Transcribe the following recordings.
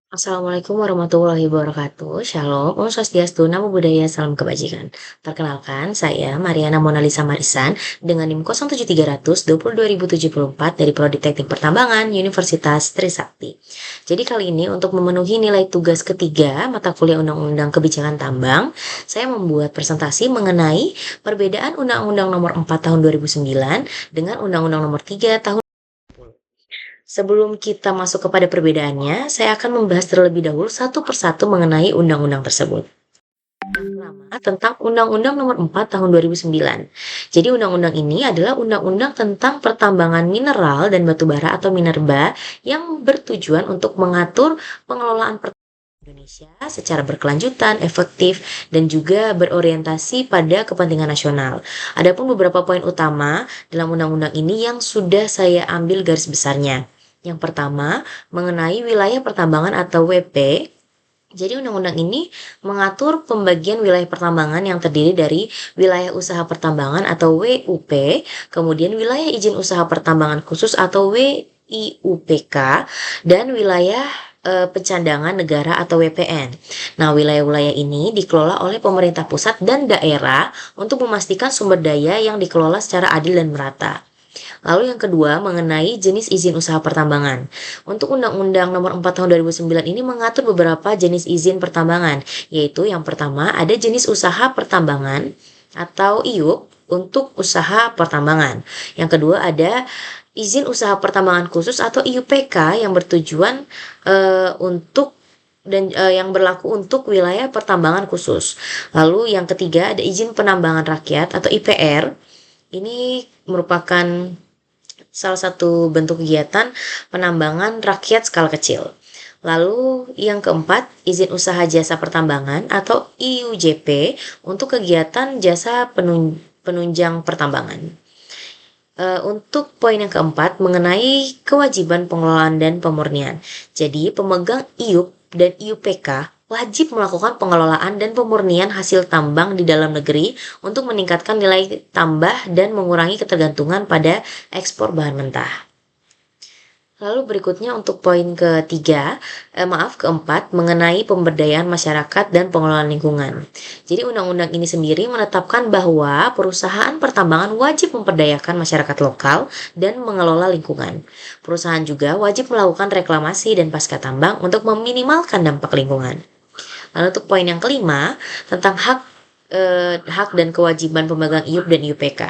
Assalamualaikum warahmatullahi wabarakatuh. Shalom, Om Swastiastu, Namo Buddhaya, Salam Kebajikan. Perkenalkan, saya Mariana Monalisa Marisan dengan NIM 07300 dari Prodi Teknik Pertambangan Universitas Trisakti. Jadi kali ini untuk memenuhi nilai tugas ketiga mata kuliah Undang-Undang Kebijakan Tambang, saya membuat presentasi mengenai perbedaan Undang-Undang Nomor 4 Tahun 2009 dengan Undang-Undang Nomor 3 Tahun 2010. Sebelum kita masuk kepada perbedaannya, saya akan membahas terlebih dahulu satu persatu mengenai undang-undang tersebut. Yang pertama, tentang Undang-Undang Nomor 4 Tahun 2009. Jadi undang-undang ini adalah undang-undang tentang pertambangan mineral dan batu bara atau minerba yang bertujuan untuk mengatur pengelolaan Indonesia secara berkelanjutan, efektif, dan juga berorientasi pada kepentingan nasional. Adapun beberapa poin utama dalam undang-undang ini yang sudah saya ambil garis besarnya. Yang pertama, mengenai wilayah pertambangan atau WP. Jadi undang-undang ini mengatur pembagian wilayah pertambangan yang terdiri dari wilayah usaha pertambangan atau WUP, kemudian wilayah izin usaha pertambangan khusus atau WIUPK, dan wilayah pencadangan negara atau WPN. Nah, wilayah-wilayah ini dikelola oleh pemerintah pusat dan daerah untuk memastikan sumber daya yang dikelola secara adil dan merata. Lalu yang kedua mengenai jenis izin usaha pertambangan. Untuk Undang-Undang Nomor 4 Tahun 2009 ini mengatur beberapa jenis izin pertambangan, yaitu yang pertama ada jenis usaha pertambangan atau IUP untuk usaha pertambangan. Yang kedua ada izin usaha pertambangan khusus atau IUPK yang bertujuan yang berlaku untuk wilayah pertambangan khusus. Lalu yang ketiga ada izin penambangan rakyat atau IPR. Ini merupakan salah satu bentuk kegiatan penambangan rakyat skala kecil. Lalu yang keempat, izin usaha jasa pertambangan atau IUJP untuk kegiatan jasa penunjang pertambangan. Untuk poin yang keempat mengenai kewajiban pengelolaan dan pemurnian. Jadi pemegang IUP dan IUPK wajib melakukan pengelolaan dan pemurnian hasil tambang di dalam negeri untuk meningkatkan nilai tambah dan mengurangi ketergantungan pada ekspor bahan mentah. Lalu berikutnya untuk poin keempat mengenai pemberdayaan masyarakat dan pengelolaan lingkungan. Jadi undang-undang ini sendiri menetapkan bahwa perusahaan pertambangan wajib memperdayakan masyarakat lokal dan mengelola lingkungan. Perusahaan juga wajib melakukan reklamasi dan pasca tambang untuk meminimalkan dampak lingkungan. Lalu untuk poin yang kelima tentang hak dan kewajiban pemegang IUP dan IUPK.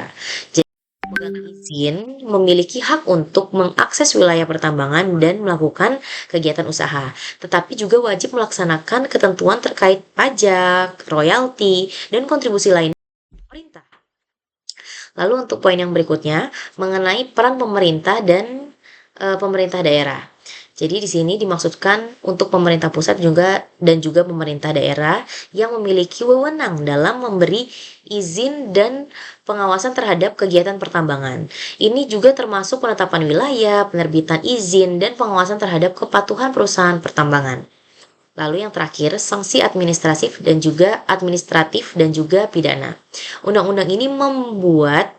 Pemegang izin memiliki hak untuk mengakses wilayah pertambangan dan melakukan kegiatan usaha, tetapi juga wajib melaksanakan ketentuan terkait pajak, royalti, dan kontribusi lainnya pemerintah. Lalu untuk poin yang berikutnya mengenai peran pemerintah dan pemerintah daerah. Jadi di sini dimaksudkan untuk pemerintah pusat dan juga pemerintah daerah yang memiliki wewenang dalam memberi izin dan pengawasan terhadap kegiatan pertambangan. Ini juga termasuk penetapan wilayah, penerbitan izin, dan pengawasan terhadap kepatuhan perusahaan pertambangan. Lalu yang terakhir, sanksi administratif dan juga pidana. Undang-undang ini memuat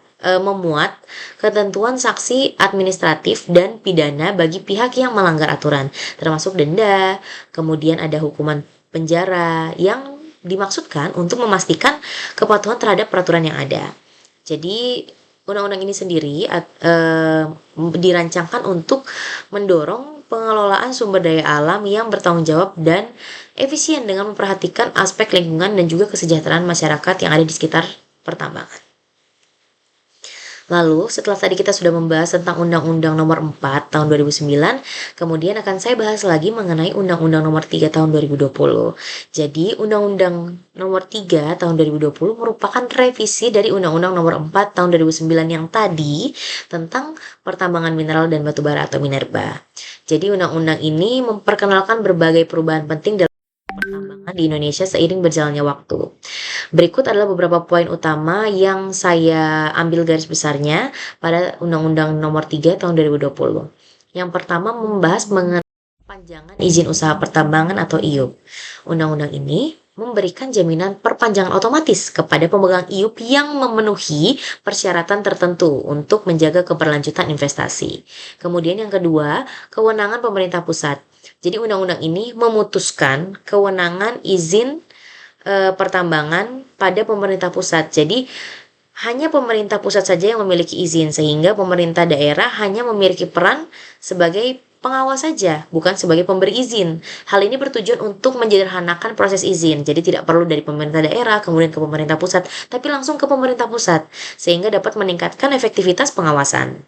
ketentuan sanksi administratif dan pidana bagi pihak yang melanggar aturan, termasuk denda, kemudian ada hukuman penjara yang dimaksudkan untuk memastikan kepatuhan terhadap peraturan yang ada. Jadi undang-undang ini sendiri dirancangkan untuk mendorong pengelolaan sumber daya alam yang bertanggung jawab dan efisien dengan memperhatikan aspek lingkungan dan juga kesejahteraan masyarakat yang ada di sekitar pertambangan. Lalu setelah tadi kita sudah membahas tentang Undang-Undang Nomor 4 Tahun 2009, kemudian akan saya bahas lagi mengenai Undang-Undang Nomor 3 Tahun 2020. Jadi Undang-Undang Nomor 3 Tahun 2020 merupakan revisi dari Undang-Undang Nomor 4 Tahun 2009 yang tadi tentang pertambangan mineral dan batu bara atau minerba. Jadi undang-undang ini memperkenalkan berbagai perubahan penting dalam pertambangan di Indonesia seiring berjalannya waktu. Berikut adalah beberapa poin utama yang saya ambil garis besarnya pada Undang-Undang Nomor 3 Tahun 2020. Yang pertama membahas mengenai perpanjangan izin usaha pertambangan atau IUP. Undang-undang ini memberikan jaminan perpanjangan otomatis kepada pemegang IUP yang memenuhi persyaratan tertentu untuk menjaga keberlanjutan investasi. Kemudian yang kedua, kewenangan pemerintah pusat. Jadi undang-undang ini memutuskan kewenangan izin pertambangan pada pemerintah pusat. Jadi hanya pemerintah pusat saja yang memiliki izin, sehingga pemerintah daerah hanya memiliki peran sebagai pengawas saja, bukan sebagai pemberi izin. Hal ini bertujuan untuk menyederhanakan proses izin, jadi tidak perlu dari pemerintah daerah kemudian ke pemerintah pusat, tapi langsung ke pemerintah pusat, sehingga dapat meningkatkan efektivitas pengawasan.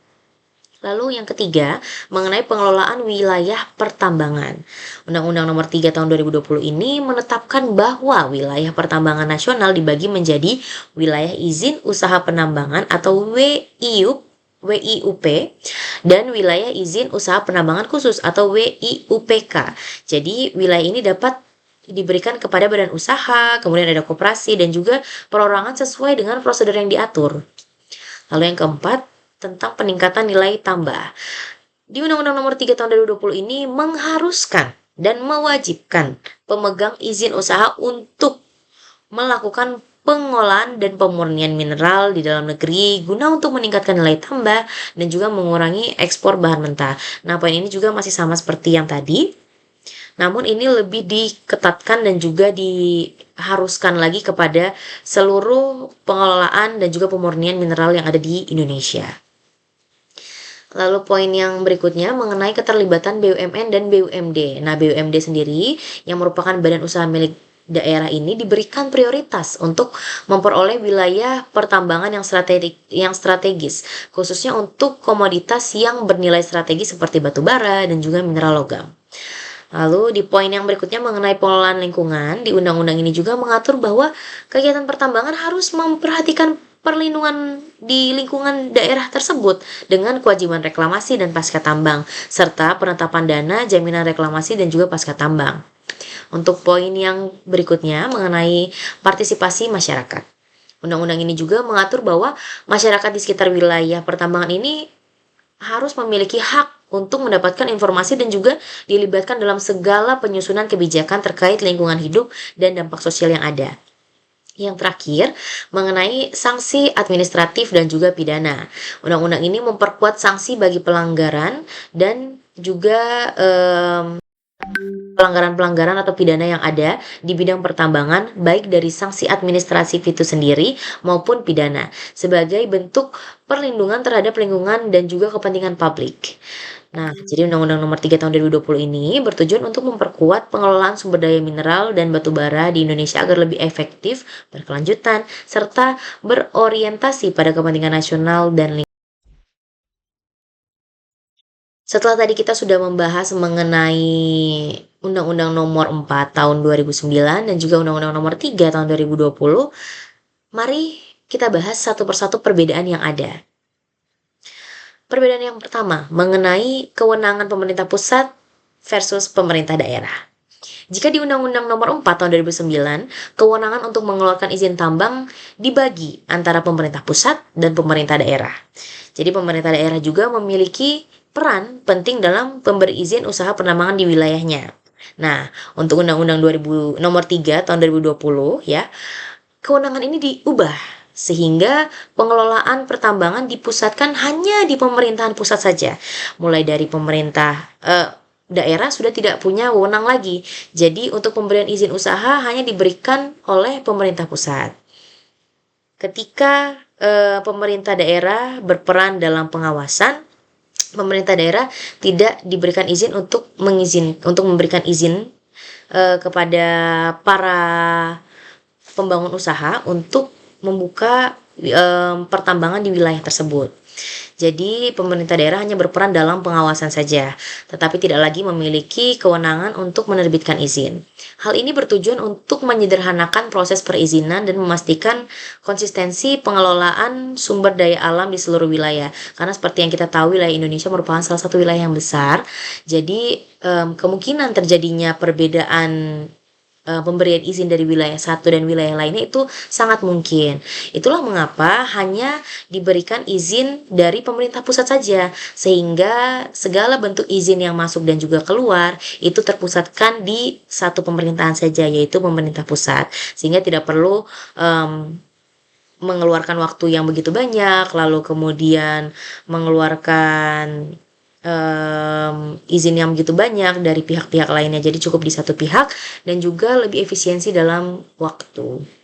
Lalu yang ketiga, mengenai pengelolaan wilayah pertambangan. Undang-Undang Nomor 3 Tahun 2020 ini menetapkan bahwa wilayah pertambangan nasional dibagi menjadi wilayah izin usaha penambangan atau WIUP dan wilayah izin usaha penambangan khusus atau WIUPK. Jadi wilayah ini dapat diberikan kepada badan usaha, kemudian ada koperasi dan juga perorangan sesuai dengan prosedur yang diatur. Lalu yang keempat, tentang peningkatan nilai tambah. Di Undang-Undang Nomor 3 Tahun 2020 ini mengharuskan dan mewajibkan pemegang izin usaha untuk melakukan pengolahan dan pemurnian mineral di dalam negeri guna untuk meningkatkan nilai tambah dan juga mengurangi ekspor bahan mentah. Nah, poin ini juga masih sama seperti yang tadi, namun ini lebih diketatkan dan juga diharuskan lagi kepada seluruh pengelolaan dan juga pemurnian mineral yang ada di Indonesia. Lalu poin yang berikutnya mengenai keterlibatan BUMN dan BUMD. Nah, BUMD sendiri yang merupakan badan usaha milik daerah ini diberikan prioritas untuk memperoleh wilayah pertambangan yang strategis, khususnya untuk komoditas yang bernilai strategis seperti batu bara dan juga mineral logam. Lalu di poin yang berikutnya mengenai pengelolaan lingkungan, di undang-undang ini juga mengatur bahwa kegiatan pertambangan harus memperhatikan perlindungan di lingkungan daerah tersebut dengan kewajiban reklamasi dan pasca tambang, serta penetapan dana jaminan reklamasi dan juga pasca tambang. Untuk poin yang berikutnya mengenai partisipasi masyarakat. Undang-undang ini juga mengatur bahwa masyarakat di sekitar wilayah pertambangan ini harus memiliki hak untuk mendapatkan informasi dan juga dilibatkan dalam segala penyusunan kebijakan terkait lingkungan hidup dan dampak sosial yang ada. Yang terakhir, mengenai sanksi administratif dan juga pidana. Undang-undang ini memperkuat sanksi bagi pelanggaran dan juga pelanggaran-pelanggaran atau pidana yang ada di bidang pertambangan, baik dari sanksi administratif itu sendiri maupun pidana, sebagai bentuk perlindungan terhadap lingkungan dan juga kepentingan publik. Nah, jadi Undang-Undang Nomor 3 Tahun 2020 ini bertujuan untuk memperkuat pengelolaan sumber daya mineral dan batu bara di Indonesia agar lebih efektif, berkelanjutan, serta berorientasi pada kepentingan nasional dan lingkungan. Setelah tadi kita sudah membahas mengenai Undang-Undang Nomor 4 Tahun 2009 dan juga Undang-Undang Nomor 3 Tahun 2020, mari kita bahas satu persatu perbedaan yang ada. Perbedaan yang pertama, mengenai kewenangan pemerintah pusat versus pemerintah daerah. Jika di Undang-Undang Nomor 4 Tahun 2009, kewenangan untuk mengeluarkan izin tambang dibagi antara pemerintah pusat dan pemerintah daerah. Jadi pemerintah daerah juga memiliki peran penting dalam pemberi izin usaha penambangan di wilayahnya. Nah, untuk Undang-Undang Nomor 3 Tahun 2020 ya, kewenangan ini diubah sehingga pengelolaan pertambangan dipusatkan hanya di pemerintahan pusat saja. Mulai dari pemerintah daerah sudah tidak punya wewenang lagi. Jadi untuk pemberian izin usaha hanya diberikan oleh pemerintah pusat. Ketika pemerintah daerah berperan dalam pengawasan, pemerintah daerah tidak diberikan izin untuk memberikan izin kepada para pembangun usaha untuk membuka pertambangan di wilayah tersebut. Jadi pemerintah daerah hanya berperan dalam pengawasan saja, tetapi tidak lagi memiliki kewenangan untuk menerbitkan izin. Hal ini bertujuan untuk menyederhanakan proses perizinan dan memastikan konsistensi pengelolaan sumber daya alam di seluruh wilayah. Karena seperti yang kita tahu, wilayah Indonesia merupakan salah satu wilayah yang besar. Jadi kemungkinan terjadinya perbedaan pemberian izin dari wilayah satu dan wilayah lainnya itu sangat mungkin. Itulah mengapa hanya diberikan izin dari pemerintah pusat saja, sehingga segala bentuk izin yang masuk dan juga keluar itu terpusatkan di satu pemerintahan saja, yaitu pemerintah pusat, sehingga tidak perlu mengeluarkan waktu yang begitu banyak, lalu kemudian mengeluarkan izin yang begitu banyak dari pihak-pihak lainnya, jadi cukup di satu pihak dan juga lebih efisiensi dalam waktu.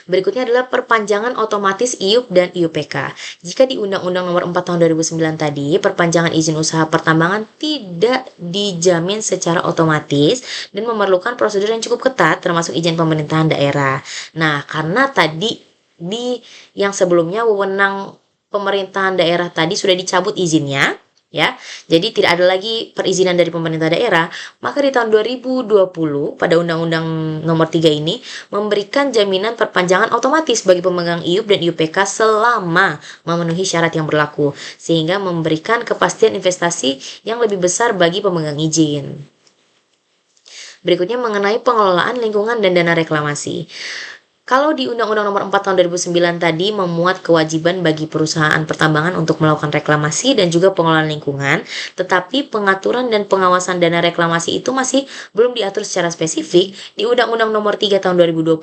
Berikutnya adalah perpanjangan otomatis IUP dan IUPK. Jika di Undang-Undang Nomor 4 Tahun 2009 tadi, perpanjangan izin usaha pertambangan tidak dijamin secara otomatis dan memerlukan prosedur yang cukup ketat termasuk izin pemerintahan daerah. Nah, karena tadi di yang sebelumnya wewenang pemerintahan daerah tadi sudah dicabut izinnya, ya. Jadi tidak ada lagi perizinan dari pemerintah daerah, maka di tahun 2020 pada Undang-Undang Nomor 3 ini memberikan jaminan perpanjangan otomatis bagi pemegang IUP dan IUPK selama memenuhi syarat yang berlaku, sehingga memberikan kepastian investasi yang lebih besar bagi pemegang izin. Berikutnya mengenai pengelolaan lingkungan dan dana reklamasi. Kalau di Undang-Undang Nomor 4 Tahun 2009 tadi memuat kewajiban bagi perusahaan pertambangan untuk melakukan reklamasi dan juga pengelolaan lingkungan, tetapi pengaturan dan pengawasan dana reklamasi itu masih belum diatur secara spesifik. Di Undang-Undang Nomor 3 Tahun 2020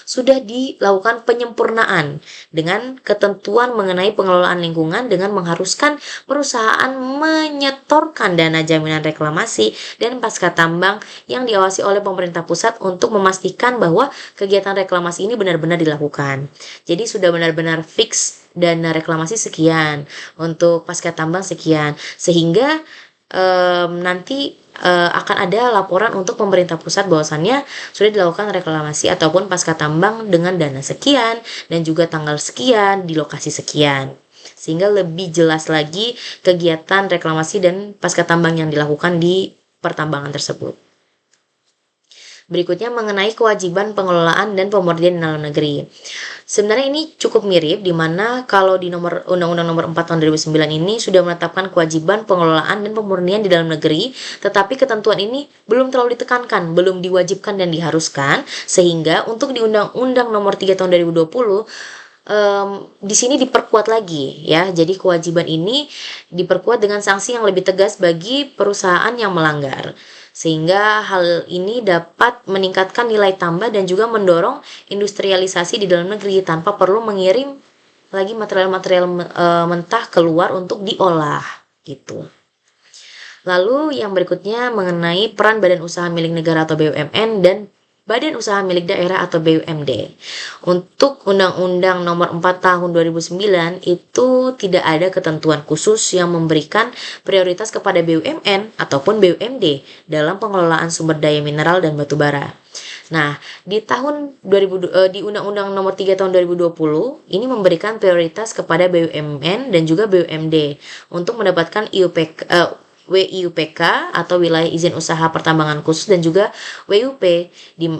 sudah dilakukan penyempurnaan dengan ketentuan mengenai pengelolaan lingkungan dengan mengharuskan perusahaan menyetorkan dana jaminan reklamasi dan pasca tambang yang diawasi oleh pemerintah pusat untuk memastikan bahwa kegiatan reklamasi ini benar-benar dilakukan. Jadi sudah benar-benar fix dana reklamasi sekian, untuk pasca tambang sekian, sehingga nanti akan ada laporan untuk pemerintah pusat bahwasannya sudah dilakukan reklamasi ataupun pasca tambang dengan dana sekian dan juga tanggal sekian di lokasi sekian, sehingga lebih jelas lagi kegiatan reklamasi dan pasca tambang yang dilakukan di pertambangan tersebut. Berikutnya mengenai kewajiban pengelolaan dan pemurnian dalam negeri. Sebenarnya ini cukup mirip, di mana kalau di Undang-Undang Nomor 4 Tahun 2009 ini sudah menetapkan kewajiban pengelolaan dan pemurnian di dalam negeri, tetapi ketentuan ini belum terlalu ditekankan, belum diwajibkan dan diharuskan, sehingga untuk di Undang-Undang Nomor 3 Tahun 2020 di sini diperkuat lagi, ya. Jadi kewajiban ini diperkuat dengan sanksi yang lebih tegas bagi perusahaan yang melanggar, sehingga hal ini dapat meningkatkan nilai tambah dan juga mendorong industrialisasi di dalam negeri tanpa perlu mengirim lagi material-material mentah keluar untuk diolah, gitu. Lalu yang berikutnya mengenai peran badan usaha milik negara atau BUMN dan Badan Usaha Milik Daerah atau BUMD. Untuk Undang-Undang Nomor 4 Tahun 2009 itu tidak ada ketentuan khusus yang memberikan prioritas kepada BUMN ataupun BUMD dalam pengelolaan sumber daya mineral dan batu bara. Nah, di Undang-Undang Nomor 3 Tahun 2020 ini memberikan prioritas kepada BUMN dan juga BUMD untuk mendapatkan WIUPK atau wilayah izin usaha pertambangan khusus dan juga WUP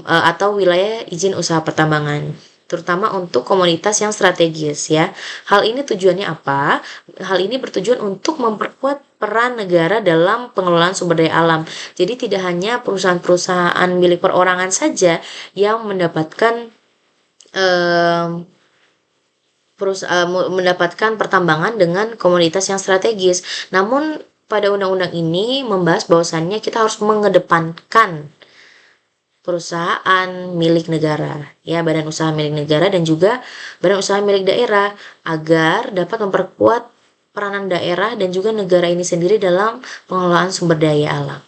atau wilayah izin usaha pertambangan, terutama untuk komoditas yang strategis, ya. Hal ini tujuannya apa? Hal ini bertujuan untuk memperkuat peran negara dalam pengelolaan sumber daya alam. Jadi tidak hanya perusahaan-perusahaan milik perorangan saja yang mendapatkan pertambangan dengan komoditas yang strategis, namun pada undang-undang ini membahas bahwasannya kita harus mengedepankan perusahaan milik negara, ya, badan usaha milik negara dan juga badan usaha milik daerah, agar dapat memperkuat peranan daerah dan juga negara ini sendiri dalam pengelolaan sumber daya alam.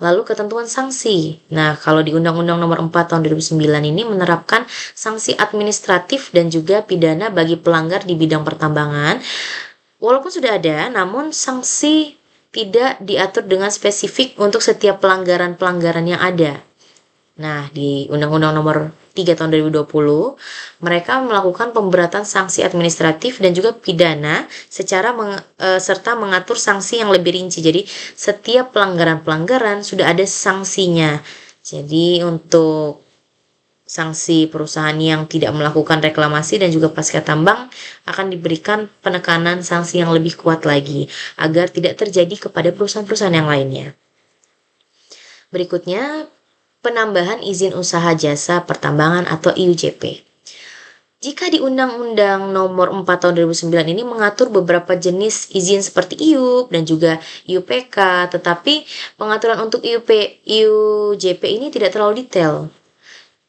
Lalu ketentuan sanksi. Nah, kalau di Undang-Undang Nomor 4 Tahun 2009 ini menerapkan sanksi administratif dan juga pidana bagi pelanggar di bidang pertambangan. Walaupun sudah ada, namun sanksi tidak diatur dengan spesifik untuk setiap pelanggaran-pelanggaran yang ada. Nah, di Undang-Undang Nomor 3 Tahun 2020, mereka melakukan pemberatan sanksi administratif dan juga pidana serta mengatur sanksi yang lebih rinci. Jadi, setiap pelanggaran-pelanggaran sudah ada sanksinya. Jadi, untuk sanksi perusahaan yang tidak melakukan reklamasi dan juga pasca tambang akan diberikan penekanan sanksi yang lebih kuat lagi agar tidak terjadi kepada perusahaan-perusahaan yang lainnya. Berikutnya, penambahan izin usaha jasa pertambangan atau IUJP. Jika di Undang-Undang Nomor 4 Tahun 2009 ini mengatur beberapa jenis izin seperti IUP dan juga IUPK, tetapi pengaturan untuk IUJP ini tidak terlalu detail.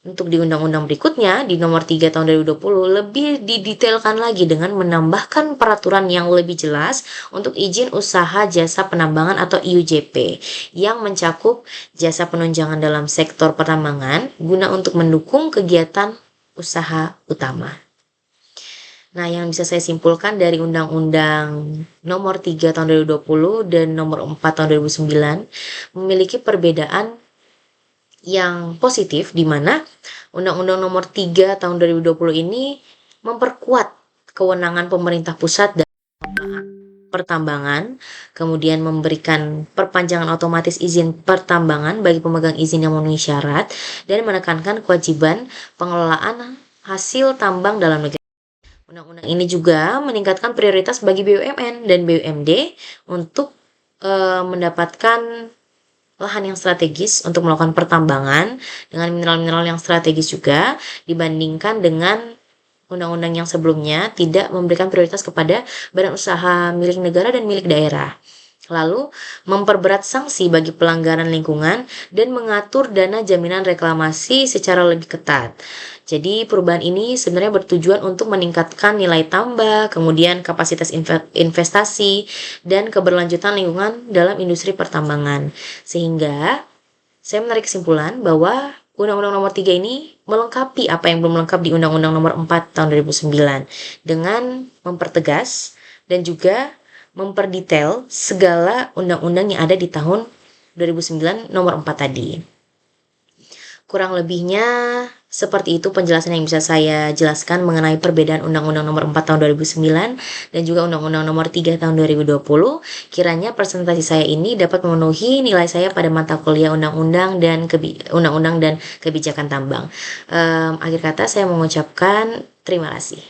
Untuk di undang-undang berikutnya, di nomor 3 tahun 2020, lebih didetailkan lagi dengan menambahkan peraturan yang lebih jelas untuk izin usaha jasa penambangan atau IUJP yang mencakup jasa penunjangan dalam sektor pertambangan guna untuk mendukung kegiatan usaha utama. Nah, yang bisa saya simpulkan dari Undang-Undang nomor 3 tahun 2020 dan nomor 4 tahun 2009 memiliki perbedaan yang positif, di mana Undang-Undang nomor 3 tahun 2020 ini memperkuat kewenangan pemerintah pusat dalam pertambangan, kemudian memberikan perpanjangan otomatis izin pertambangan bagi pemegang izin yang memenuhi syarat, dan menekankan kewajiban pengelolaan hasil tambang dalam negeri. Undang-undang ini juga meningkatkan prioritas bagi BUMN dan BUMD untuk mendapatkan lahan yang strategis untuk melakukan pertambangan dengan mineral-mineral yang strategis juga, dibandingkan dengan undang-undang yang sebelumnya tidak memberikan prioritas kepada badan usaha milik negara dan milik daerah. Lalu, memperberat sanksi bagi pelanggaran lingkungan dan mengatur dana jaminan reklamasi secara lebih ketat. Jadi perubahan ini sebenarnya bertujuan untuk meningkatkan nilai tambah, kemudian kapasitas investasi, dan keberlanjutan lingkungan dalam industri pertambangan. Sehingga saya menarik kesimpulan bahwa Undang-Undang Nomor 3 ini melengkapi apa yang belum lengkap di Undang-Undang Nomor 4 tahun 2009 dengan mempertegas dan juga memperdetail segala undang-undang yang ada di tahun 2009 nomor 4 tadi. Kurang lebihnya seperti itu penjelasan yang bisa saya jelaskan mengenai perbedaan Undang-Undang Nomor 4 Tahun 2009 dan juga Undang-Undang Nomor 3 Tahun 2020. Kiranya presentasi saya ini dapat memenuhi nilai saya pada mata kuliah Undang-Undang dan Kebijakan Tambang. Akhir kata saya mengucapkan terima kasih.